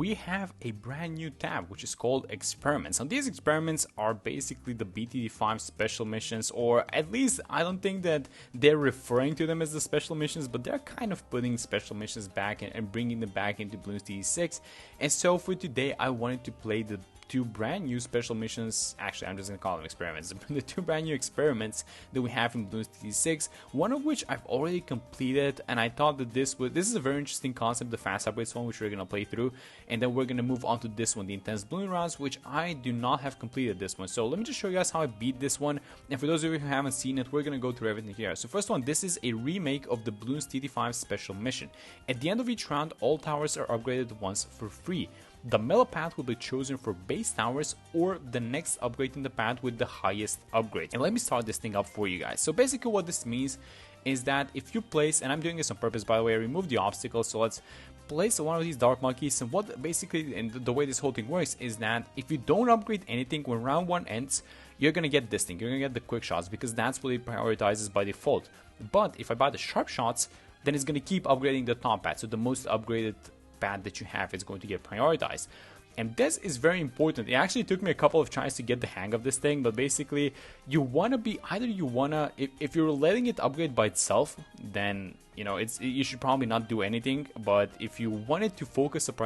we have a brand new tab which is called Experiments. And these experiments are basically the BTD5 special missions, or at least I don't think that they're referring to them as the special missions, but they're kind of putting special missions back and bringing them back into Bloons TD6. And so for today, I wanted to play the two brand new special missions. Actually, I'm just gonna call them experiments. The two brand new experiments that we have in Bloons TD6, one of which I've already completed, and I thought that this is a very interesting concept, the fast upgrades one, which we're gonna play through, and then we're gonna move on to this one, the intense Bloon Rounds, which I do not have completed this one. So let me just show you guys how I beat this one, and for those of you who haven't seen it, we're gonna go through everything here. So first one, this is a remake of the Bloons TD5 special mission. At the end of each round, all towers are upgraded once for free. The melee path will be chosen for base towers or the next upgrade in the path with the highest upgrade. And let me start this thing up for you guys. So basically what this means is that if you place, and I'm doing this on purpose by the way, I removed the obstacles, so let's place one of these dark monkeys. And what basically, and the way this whole thing works is that if you don't upgrade anything when round 1 ends, you're gonna get this thing, you're gonna get the quick shots, because that's what it prioritizes by default. But if I buy the sharp shots, then it's gonna keep upgrading the top path, so the most upgraded pad that you have is going to get prioritized. And this is very important. It actually took me a couple of tries to get the hang of this thing, but basically you want to be, either you want to, if you're letting it upgrade by itself, then you know you should probably not do anything. But if you wanted to focus and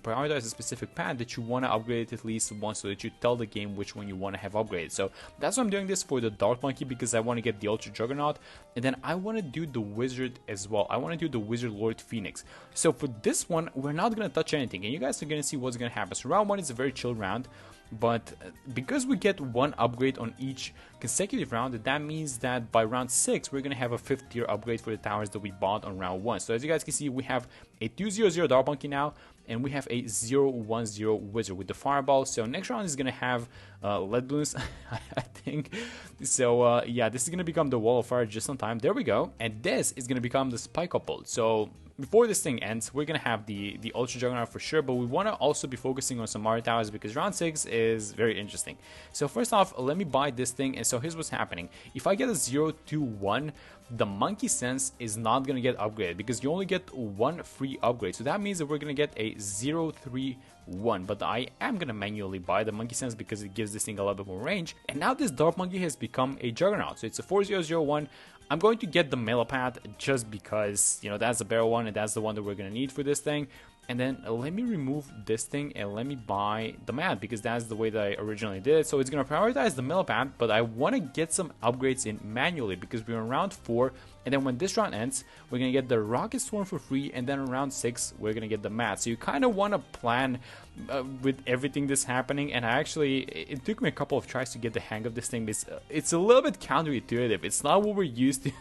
prioritize a specific pad, that you want to upgrade it at least once, so that you tell the game which one you want to have upgraded. So that's why I'm doing this for the dark monkey, because I want to get the ultra juggernaut, and then I want to do the wizard as well. I want to do the wizard lord phoenix. So for this one, we're not going to touch anything, and you guys are going to see what's going to happen. So round 1 is a very chill round, but because we get one upgrade on each consecutive round, that means that by round 6 we're going to have a 5th tier upgrade for the towers that we bought on round 1. So as you guys can see, we have a 200 dark monkey now, and we have a 010 wizard with the fireball. So next round is going to have lead balloons, I think. So yeah, this is going to become the wall of fire just on time. There we go. And this is going to become the spike uphold. So before this thing ends, we're going to have the ultra juggernaut for sure, but we want to also be focusing on some other towers, because round 6 is very interesting. So first off, let me buy this thing. And so here's what's happening. If I get a 021, the monkey sense is not going to get upgraded, because you only get one free upgrade. So that means that we're going to get a 031, but I am going to manually buy the monkey sense because it gives this thing a little bit more range. And now this dark monkey has become a juggernaut, so it's a 4001. I'm going to get the melee pad just because, you know, that's the barrel one, and that's the one that we're going to need for this thing. And then let me remove this thing and let me buy the mat, because that's the way that I originally did it. So it's going to prioritize the melee pad, but I want to get some upgrades in manually, because we're in round 4. And then when this round ends, we're going to get the rocket storm for free. And then in round 6, we're going to get the mat. So you kind of want to plan with everything that's happening. And it took me a couple of tries to get the hang of this thing. It's a little bit counterintuitive. It's not what we're used to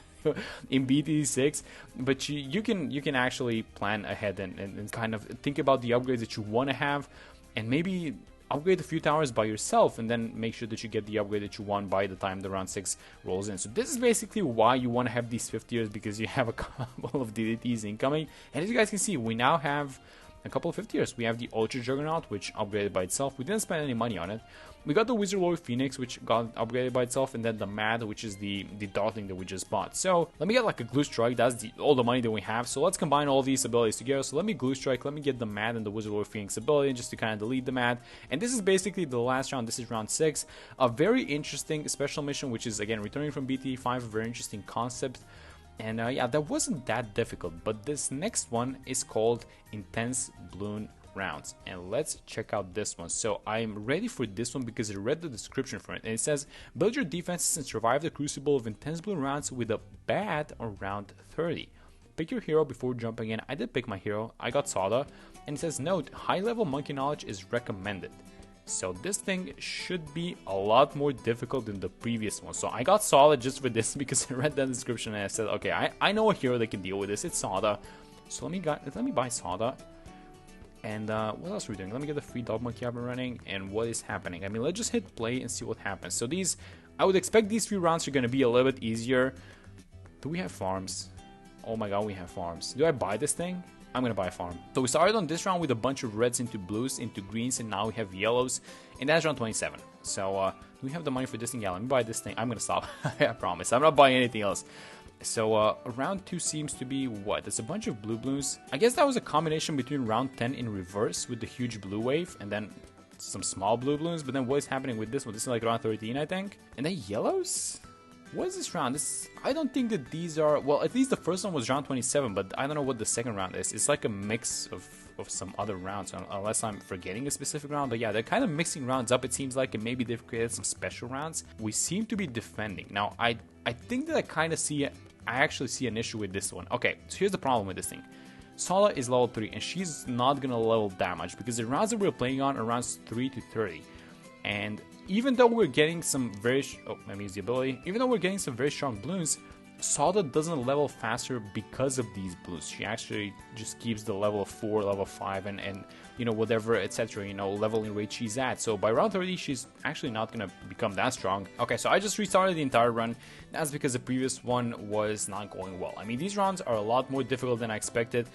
in BTD6, but you can actually plan ahead and kind of think about the upgrades that you want to have, and maybe upgrade a few towers by yourself, and then make sure that you get the upgrade that you want by the time the round 6 rolls in. So this is basically why you want to have these 5th tiers, because you have a couple of DDTs incoming. And as you guys can see, we now have a couple of 5th tiers. We have the ultra juggernaut, which upgraded by itself. We didn't spend any money on it. We got the wizard lord phoenix, which got upgraded by itself, and then the mad, which is the darkling that we just bought. So let me get like a glue strike. That's all the money that we have. So let's combine all these abilities together. So let me glue strike, let me get the mad and the wizard lord phoenix ability, just to kind of delete the mad. And this is basically the last round. This is round 6. A very interesting special mission, which is again returning from BT5. A very interesting concept. And yeah, that wasn't that difficult. But this next one is called Intense Bloon Rounds, and let's check out this one. So I'm ready for this one because I read the description for it, and it says build your defenses and survive the crucible of intense Bloon Rounds with a bat on round 30. Pick your hero before jumping in. I did pick my hero. I got Sada, and it says note, high level monkey knowledge is recommended. So this thing should be a lot more difficult than the previous one. So I got Sada just for this because I read that description and I said, okay, I know a hero that can deal with this. It's Sada. So let me buy Sada. And what else are we doing? Let me get the free dog monkey up and running. And what is happening? I mean, let's just hit play and see what happens. So I would expect these 3 rounds are going to be a little bit easier. Do we have farms? Oh my god, we have farms. Do I buy this thing? I'm gonna buy a farm. So we started on this round with a bunch of reds into blues, into greens, and now we have yellows. And that's round 27. So do we have the money for this thing? Yeah, let me buy this thing. I'm gonna stop. I promise. I'm not buying anything else. So round 2 seems to be what? There's a bunch of blue balloons. I guess that was a combination between round 10 in reverse with the huge blue wave and then some small blue balloons. But then what is happening with this one? This is like round 13, I think. And then yellows? What is this round? I don't think that these are... Well, at least the first one was round 27, but I don't know what the second round is. It's like a mix of some other rounds, unless I'm forgetting a specific round. But yeah, they're kind of mixing rounds up, it seems like, and maybe they've created some special rounds. We seem to be defending. Now, I think that I actually see an issue with this one. Okay, so here's the problem with this thing. Sala is level 3, and she's not gonna level that much, because the rounds that we're playing on are rounds 3 to 30. And even though we're getting some very... let me use the ability. Even though we're getting some very strong balloons, Sada doesn't level faster because of these balloons. She actually just keeps the level 4, level 5, and you know, whatever, etc., you know, leveling rate she's at. So by round 30, she's actually not going to become that strong. Okay, so I just restarted the entire run. That's because the previous one was not going well. I mean, these rounds are a lot more difficult than I expected.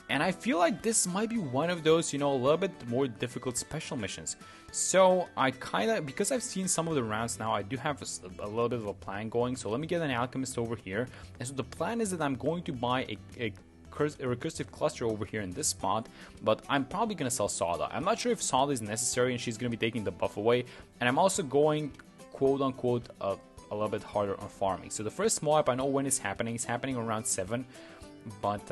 And I feel like this might be one of those, you know, a little bit more difficult special missions. So I kind of, because I've seen some of the rounds now, I do have a little bit of a plan going. So let me get an alchemist over here. And so the plan is that I'm going to buy a recursive cluster over here in this spot, but I'm probably going to sell Sada. I'm not sure if Sada is necessary and she's going to be taking the buff away. And I'm also going, quote unquote, a little bit harder on farming. So the first Moab, I know when it's happening around 7. But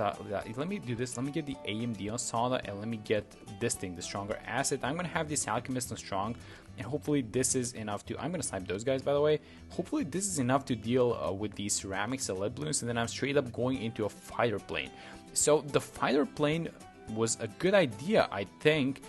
let me do this. Let me get the AMD on Sada, and let me get this thing, the stronger asset. I'm going to have this alchemist on strong, and hopefully this is enough to... I'm going to snipe those guys, by the way. Hopefully this is enough to deal with these ceramics and lead balloons, and then I'm straight up going into a fighter plane. So the fighter plane was a good idea, I think,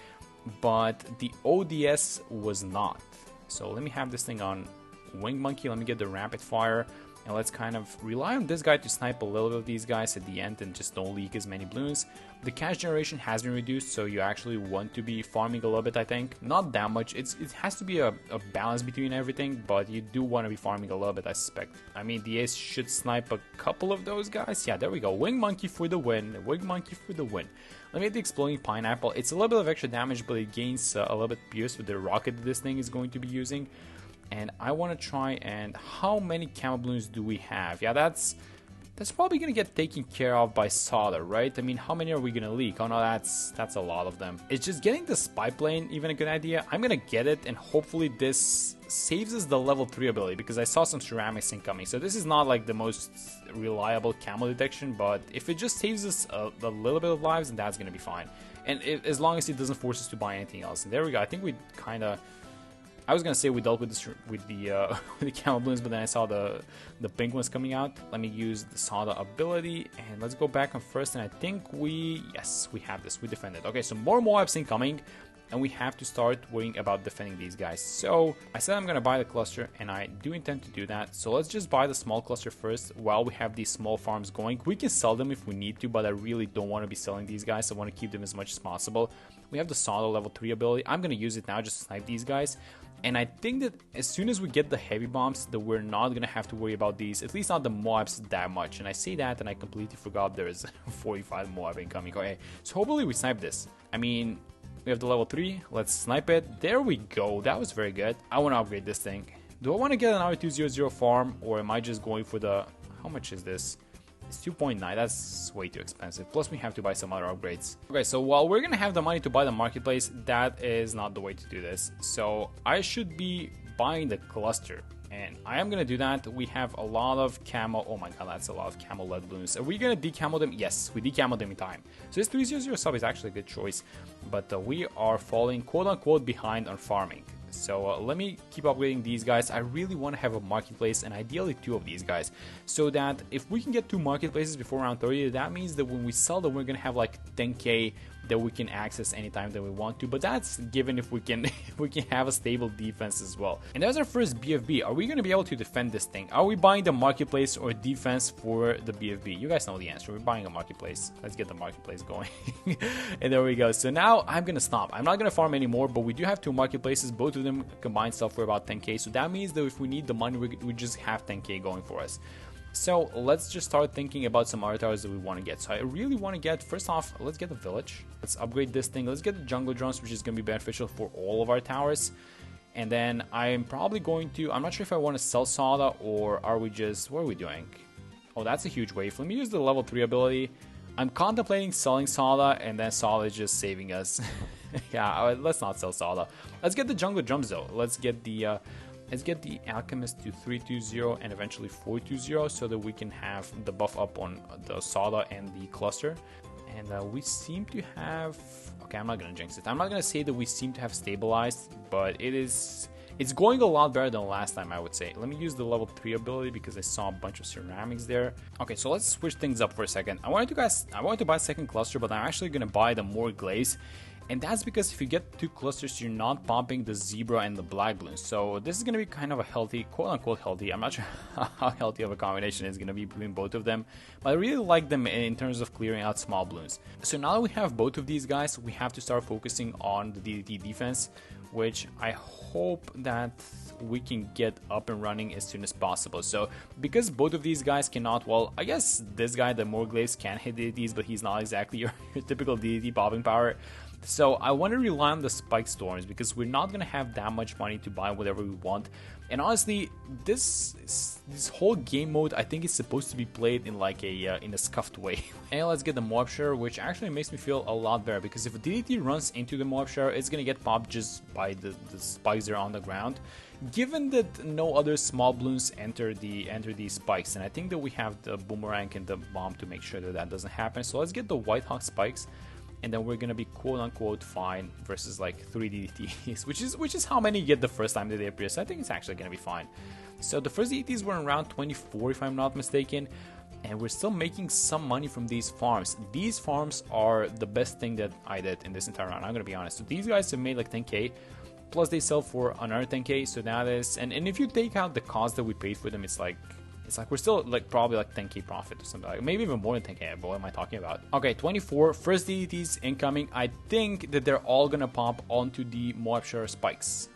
but the ODS was not. So let me have this thing on Wing Monkey. Let me get the rapid fire. And let's kind of rely on this guy to snipe a little bit of these guys at the end and just don't leak as many balloons. The cash generation has been reduced, so you actually want to be farming a little bit, I think. Not that much. It has to be a balance between everything, but you do want to be farming a little bit, I suspect. I mean, the ace should snipe a couple of those guys. Yeah, there we go. Wing Monkey for the win. Wing Monkey for the win. Let me get the Exploding Pineapple. It's a little bit of extra damage, but it gains a little bit pierce with the rocket that this thing is going to be using. And I want to try and... How many camo balloons do we have? Yeah, that's probably going to get taken care of by Solder, right? I mean, how many are we going to leak? Oh no, that's a lot of them. It's just getting the spy plane even a good idea. I'm going to get it, and hopefully this saves us the level 3 ability, because I saw some ceramics incoming. So this is not like the most reliable camo detection, but if it just saves us a little bit of lives, then that's going to be fine. And as long as it doesn't force us to buy anything else. And there we go. I think we kind of... I was gonna say we dealt with this with the camo balloons, but then I saw the pink ones coming out. Let me use the Sada ability, and let's go back on first. And I think yes, we have this. We defended. Okay, so more Moabs incoming, and we have to start worrying about defending these guys. So I said I'm gonna buy the cluster, and I do intend to do that. So let's just buy the small cluster first while we have these small farms going. We can sell them if we need to, but I really don't want to be selling these guys. I want to keep them as much as possible. We have the Sada level 3 ability. I'm gonna use it now just to snipe these guys. And I think that as soon as we get the heavy bombs, that we're not going to have to worry about these, at least not the Moabs that much. And I say that and I completely forgot there is 45 Moab incoming. Okay, so hopefully we snipe this. I mean, we have the level 3. Let's snipe it. There we go. That was very good. I want to upgrade this thing. Do I want to get an R200 farm, or am I just going for the... How much is this? It's 2.9, that's way too expensive. Plus we have to buy some other upgrades. Okay, so while we're gonna have the money to buy the marketplace, that is not the way to do this. So I should be buying the cluster, and I am gonna do that. We have a lot of camo. Oh my god, that's a lot of camo lead balloons. Are we gonna decamo them? Yes, we decamo them in time. So this 300 sub is actually a good choice, but we are falling quote unquote behind on farming. So let me keep upgrading these guys. I really want to have a marketplace, and ideally 2 of these guys, so that if we can get 2 marketplaces before round 30, that means that when we sell them, we're gonna have like 10k that we can access anytime that we want to. But that's given if we can have a stable defense as well. And there's our first BFB. Are we going to be able to defend this thing? Are we buying the marketplace or defense for the BFB? You guys know the answer. We're buying a marketplace. Let's get the marketplace going. And there we go. So now I'm going to stop. I'm not going to farm anymore, but we do have 2 marketplaces. Both of them combined sell for about 10k. So that means that if we need the money, we just have 10k going for us. So let's just start thinking about some other towers that we want to get. So I really want to get, first off, let's get the village. Let's upgrade this thing. Let's get the jungle drones, which is going to be beneficial for all of our towers. And then I'm probably going to, I'm not sure if I want to sell Sada, or are we just, what are we doing? Oh, that's a huge wave. Let me use the level 3 ability. I'm contemplating selling Sada, and then Sada is just saving us. Yeah, let's not sell Sada. Let's get the jungle jumps though. Let's get the Alchemist to 320 and eventually 420 so that we can have the buff up on the Sada and the cluster. And we seem to have... Okay, I'm not going to jinx it. I'm not going to say that we seem to have stabilized, but it's going a lot better than last time, I would say. Let me use the level 3 ability because I saw a bunch of ceramics there. Okay, so let's switch things up for a second. I wanted to buy a second cluster, but I'm actually going to buy the more glaze. And that's because if you get 2 clusters, you're not popping the zebra and the black balloons. So this is going to be kind of a healthy, quote-unquote healthy. I'm not sure how healthy of a combination is going to be between both of them. But I really like them in terms of clearing out small balloons. So now that we have both of these guys, we have to start focusing on the DDT defense, which I hope that we can get up and running as soon as possible. So because both of these guys cannot, well, I guess this guy, the more glaze, can hit DDTs, but he's not exactly your typical DDT popping power. So I want to rely on the spike storms because we're not going to have that much money to buy whatever we want. And honestly, this whole game mode, I think, is supposed to be played in like in a scuffed way. And let's get the mob share, which actually makes me feel a lot better because if a DDT runs into the mob share, it's going to get popped just by the spikes that are on the ground. Given that no other small balloons enter these spikes, and I think that we have the boomerang and the bomb to make sure that that doesn't happen. So let's get the white hawk spikes. And then we're gonna be quote-unquote fine versus like 3 DDTs, which is how many you get the first time that they appear. So I think it's actually gonna be fine. So the first DDTs were around 24, if I'm not mistaken, and we're still making some money from these farms. These farms are the best thing that I did in this entire round. I'm gonna be honest. So these guys have made like 10k, plus they sell for another 10k. So that is, and if you take out the cost that we paid for them, it's like we're still like probably like 10k profit or something, like maybe even more than 10k. But what am I talking about? Okay, 24 first DDTs incoming. I think that they're all gonna pop onto the mob share spikes.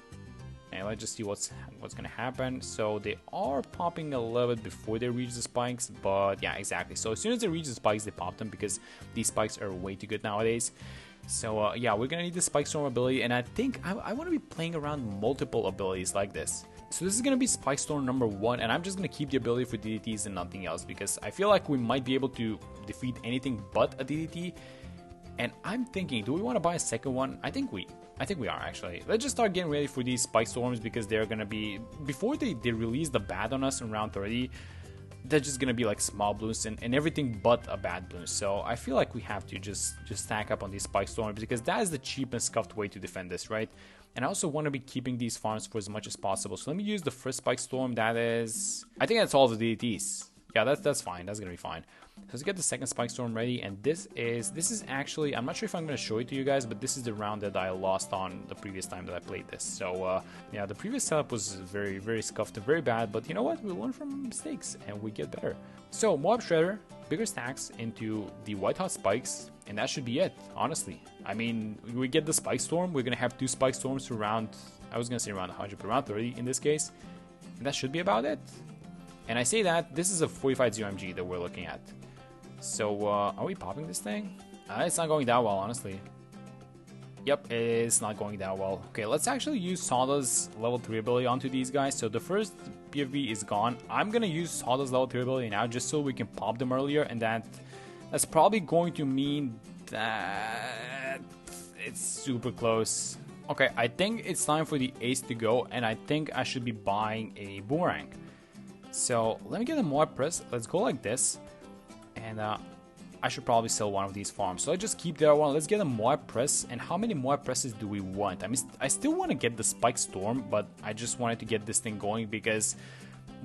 And let's just see what's gonna happen. So they are popping a little bit before they reach the spikes, but yeah, exactly. So as soon as they reach the spikes, they pop them because these spikes are way too good nowadays. So yeah, we're gonna need the spike storm ability, and I think I want to be playing around multiple abilities like this. So this is going to be Spike Storm number 1, and I'm just going to keep the ability for DDTs and nothing else because I feel like we might be able to defeat anything but a DDT. And I'm thinking, do we want to buy a second one? I think we are actually. Let's just start getting ready for these Spike Storms because they're going to be, before they release the bad on us in round 30, they're just going to be like small balloons and everything but a bad balloon. So I feel like we have to just stack up on these Spike Storms because that is the cheap and scuffed way to defend this, right? And I also want to be keeping these farms for as much as possible. So let me use the first Spike Storm. That is... I think that's all the DDTs. Yeah, that's fine. That's going to be fine. So let's get the second Spike Storm ready. And this is actually... I'm not sure if I'm going to show it to you guys, but this is the round that I lost on the previous time that I played this. So, yeah, the previous setup was very, very scuffed and very bad. But you know what? We learn from mistakes and we get better. So, Mob Shredder, bigger stacks into the White Hot Spikes. And that should be it, honestly. I mean, we get the Spike Storm. We're going to have 2 Spike Storms for round... I was going to say around 100, but around 30 in this case. And that should be about it. And I say that, this is a 45 ZMG that we're looking at. So, are we popping this thing? It's not going that well, honestly. Yep, it's not going that well. Okay, let's actually use Sada's level 3 ability onto these guys. So the first PFB is gone. I'm going to use Sada's level 3 ability now just so we can pop them earlier. And that's probably going to mean that it's super close. Okay, I think it's time for the ace to go. And I think I should be buying a boomerang. So let me get a Moab press. Let's go like this. And I should probably sell one of these farms. So I just keep that one. Let's get a Moab press. And how many Moab presses do we want? I mean, I still want to get the Spike Storm, but I just wanted to get this thing going because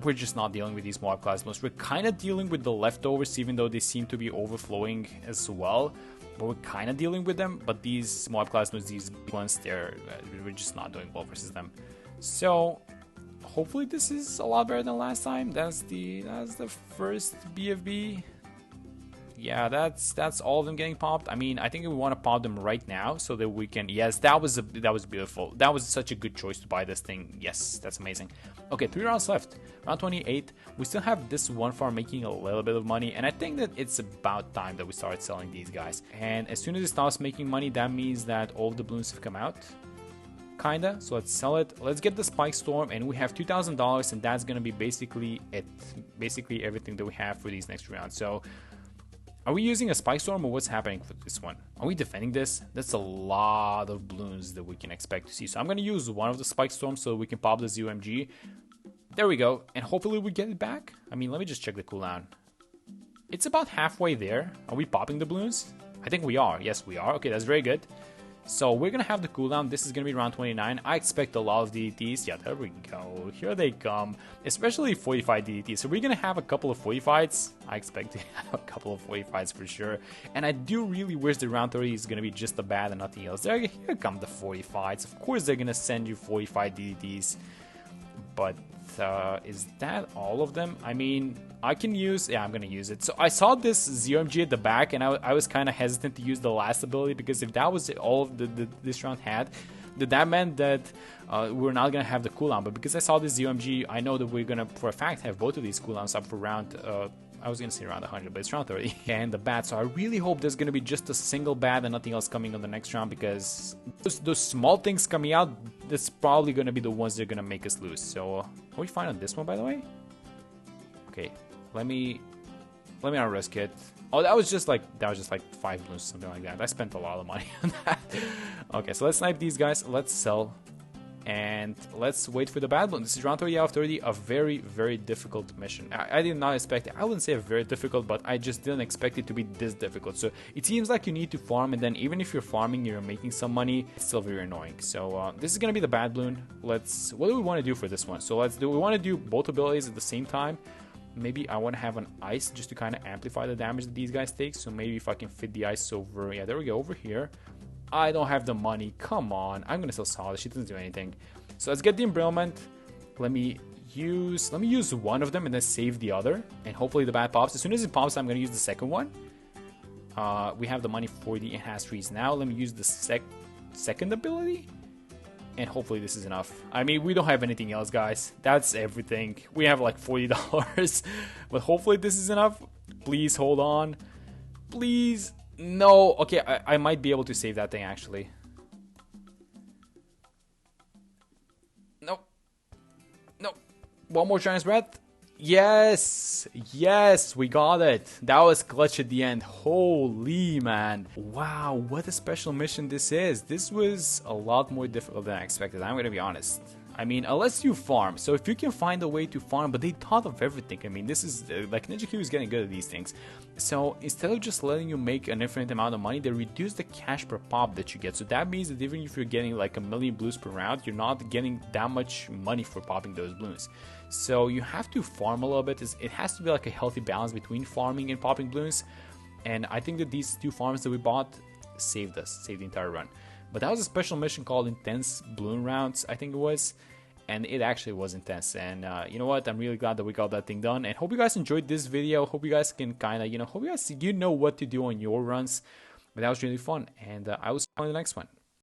we're just not dealing with these Moab Plasmos. We're kind of dealing with the leftovers, even though they seem to be overflowing as well. But we're kind of dealing with them. But these Moab Plasmos, these big ones, we're just not doing well versus them. So hopefully this is a lot better than last time. That's the first BFB. Yeah, that's all of them getting popped. I mean, I think we want to pop them right now so that we can... Yes, that was beautiful. That was such a good choice to buy this thing. Yes, that's amazing. Okay, 3 rounds left. Round 28. We still have this one farm making a little bit of money, and I think that it's about time that we start selling these guys. And as soon as it starts making money, that means that all of the balloons have come out. kinda. So let's sell it. Let's get the Spike Storm, and we have $2,000, and that's gonna be basically it. Basically everything that we have for these next rounds. So are we using a Spike Storm, or what's happening for this one? Are we defending this? That's a lot of balloons that we can expect to see. So I'm gonna use one of the Spike Storms so we can pop the ZOMG. There we go, and hopefully we get it back. I mean, let me just check the cooldown. It's about halfway there. Are we popping the balloons? I think we are. Yes, we are. Okay, that's very good. So we're gonna have the cooldown. This is gonna be round 29. I expect a lot of DDTs. Yeah, there we go. Here they come. Especially 45 DDTs. So we're gonna have a couple of 45s. I expect to have a couple of 45s for sure. And I do really wish the round 30 is gonna be just a bad and nothing else. Here come the 45s. Of course they're gonna send you 45 DDTs. But is that all of them? I mean, I can use... Yeah, I'm going to use it. So I saw this ZOMG at the back, and I was kind of hesitant to use the last ability, because if that was all of this round had, that meant that we're not going to have the cooldown. But because I saw this ZOMG, I know that we're going to, for a fact, have both of these cooldowns up for round... I was going to say around 100, but it's round 30. And the bat, so I really hope there's going to be just a single bat and nothing else coming on the next round, because those small things coming out, that's probably going to be the ones that are going to make us lose. So, are we fine on this one, by the way? Okay, let me not risk it. Oh, that was just like 5 balloons, something like that. I spent a lot of money on that. Okay, so let's snipe these guys. Let's sell. And let's wait for the bad balloon. This is round 30 out of 30, a very, very difficult mission. I did not expect it. I wouldn't say very difficult, but I just didn't expect it to be this difficult. So it seems like you need to farm, and then even if you're farming, you're making some money, it's still very annoying. So this is going to be the bad balloon. What do we want to do for this one? So we want to do both abilities at the same time. Maybe I want to have an ice just to kind of amplify the damage that these guys take. So maybe if I can fit the ice over, yeah, there we go, over here. I don't have the money. Come on. I'm going to sell Solid. She doesn't do anything. So let's get the Embroilment. Let me use one of them and then save the other. And hopefully the bat pops. As soon as it pops, I'm going to use the second one. We have the money for the enhanced freeze now. Let me use the second ability. And hopefully this is enough. I mean, we don't have anything else, guys. That's everything. We have like $40. But hopefully this is enough. Please hold on. Please. No, okay, I might be able to save that thing, actually. Nope. Nope. One more Giant's Breath. Yes! Yes, we got it. That was clutch at the end. Holy man. Wow, what a special mission this is. This was a lot more difficult than I expected, I'm gonna be honest. I mean, unless you farm. So if you can find a way to farm, but they thought of everything. I mean, this is like Ninja Q is getting good at these things. So instead of just letting you make an infinite amount of money, they reduce the cash per pop that you get. So that means that even if you're getting like 1,000,000 blues per round, you're not getting that much money for popping those balloons. So you have to farm a little bit. It has to be like a healthy balance between farming and popping balloons. And I think that these two farms that we bought saved the entire run. But that was a special mission called Intense Bloon Rounds, I think it was. And it actually was intense. And you know what? I'm really glad that we got that thing done. And hope you guys enjoyed this video. Hope you guys can kind of, hope you guys know what to do on your runs. But that was really fun. And I will see you on the next one.